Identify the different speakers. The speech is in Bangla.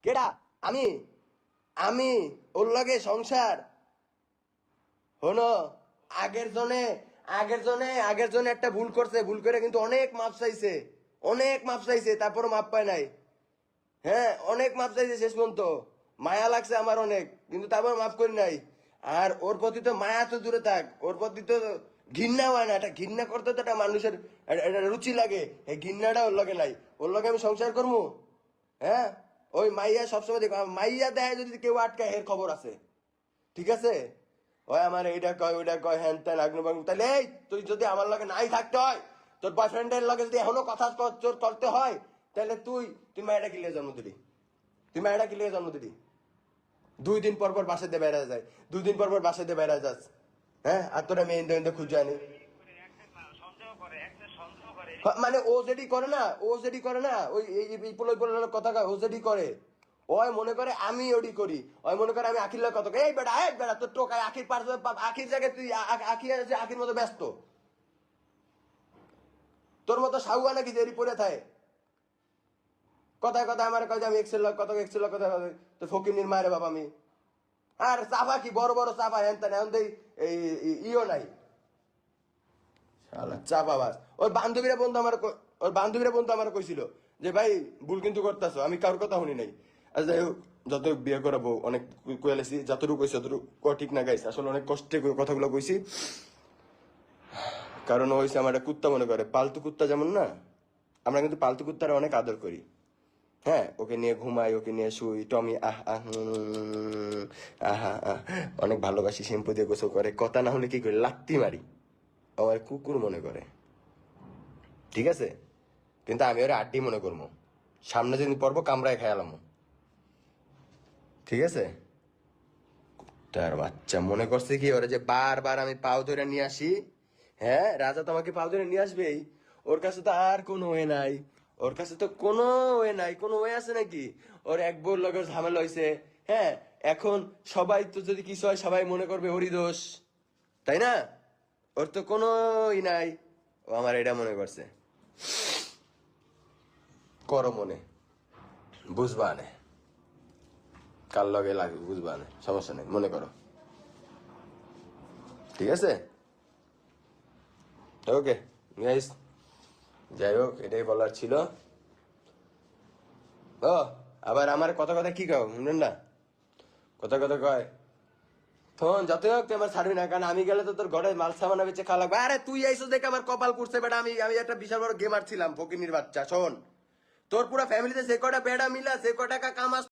Speaker 1: কেডা? আমি আমি ওর লগে সংসার হনো। আগের জনে একটা ভুল করছে, ভুল করে কিন্তু অনেক মাপ চাইছে, তারপরও মাপ পায় নাই। হ্যাঁ, অনেক মাপ চাইছে শেষ পর্যন্ত। মায়া লাগছে আমার অনেক, কিন্তু তারপর মাফ করি নাই। আর ওর প্রতি তো মায়া তো দূরে থাক, ওর প্রতি তো ঘৃণা হয় না। এটা ঘৃণা করতে তো একটা মানুষের একটা রুচি লাগে, এই ঘৃণাটা ওর লগে নাই। ওর লগে আমি সংসার করবো? হ্যাঁ, ওই মাইয়া সবসময় দেখো, মাইয়া দেয় যদি কেউ আটকায় এর খবর আছে, ঠিক আছে? ওই আমার এইটা কয় ওইটা কয় হ্যান ত্যান আগ্ন বাগ্ন। তাহলে এই তুই যদি আমার লগে নাই থাকতে হয়, তোর বয়ফ্রেন্ডের লগে যদি এখনো কথা তোর করতে হয়, তাহলে তুই মায়েরা কি লিয়ে জন্ম দিলি? তুই মায়েরা কি লিয়ে জন্ম দিলি? 2 দিন পর পর বাসাতে বেড়া যায়, 2 দিন পর পর বাসাতে বেড়া যাস। হ্যাঁ, আর তোরা মেয়ে ইন্দো খুঁজে আনি। মানে ও যেটি করে না ওই কথা কয়, ও যেটি করে, ওই মনে করে আমি ওডি করি। ওই মনে করে আমি আখির লোক কত এই বেটা তোর টোকায় আখির পার, আখির জায়গায় তুই আখি আছে, আখির মতো ব্যস্ত। তোর মতো সাউয়া নাকি দেরি পড়ে থাকে। কথায় কথা আমার কয় যে আমি এক্সেল লোক কথা তো ফকির মায়ের বাবা আমি। আর চাপা কি বড় বড় চাপা হেন তেন এখন এই ইও নাই। শালা চাপাবাজ। ওর বান্ধবীরা বন্ধু আমার কইছিল যে ভাই ভুল কিন্তু করতেছো, আমি কারোর কথা শুনি নাই। আর যাই হোক, যত বিয়ে করাবো অনেক কইলাইছি, যতটুকু কইছি ততটুকু ঠিক না গাইছে, আসলে অনেক কষ্টে কথাগুলো কইছি। কারণ ও হয়েছে আমার একটা কুত্তা মনে করে, পালতু কুত্তা যেমন না, আমরা কিন্তু পালতু কুত্তারা অনেক আদর করি। হ্যাঁ, ওকে নিয়ে ঘুমাই, ওকে নিয়ে শুই, টমি আহ আহ আহা আহ, অনেক ভালোবাসি, শ্যাম্পু দিয়ে গোসল করে, কথা না হলে কি করি লাত্তি মারি, আমার কুকুর মনে করে, ঠিক আছে? কিন্তু আমি ওরা আড্ডি মনে করবো, সামনে যেদিন পড়বো কামড়ায় খেয়ালাম, ঠিক আছে? তার বাচ্চা মনে করছে কি ওরা যে বারবার আমি পাও ধরে নিয়ে আসি। হ্যাঁ, রাজা তো আমাকে পাও ধরে নিয়ে আসবেই। ওর কাছে তো আর কোনো ওয়ে নাই, ওর কাছে তো কোনো ওয়ে নাই। কোনো ওয়ে আছে নাকি? ওর এক বোর লগে ঝামেলা হয়েছে। হ্যাঁ, এখন সবাই তো যদি কিছু হয় সবাই মনে করবে ওরই দোষ, তাই না? ওর তো কোনো ই নাই। ও আমার এটা মনে করছে। করো মনে, বুঝবা নে, কার লগে লাগে বুঝবা নে, সমস্যা নেই, মনে করো, ঠিক আছে? ওকে গাইস, যাই হোক, এটাই বলার ছিল। ও, আবার আমার কথা কথা কি কও শুনেন না? কথা কথা কয় শোন, যতই হোক তুই আমার ছাড়বি না, কারণ আমি গেলে তো তোর ঘরে মাল সামানা বেচে খাওয়া লাগবে। আরে তুই আইসো দেখে আমার কপাল পুড়ছে বেটা, আমি আমি একটা বিশাল বড় গেমার ছিলাম, ফকিনির বাচ্চা। শোন, তোর পুরো ফ্যামিলিতে যে কটা বেড়া মিলা যে কটা টাকা কামাস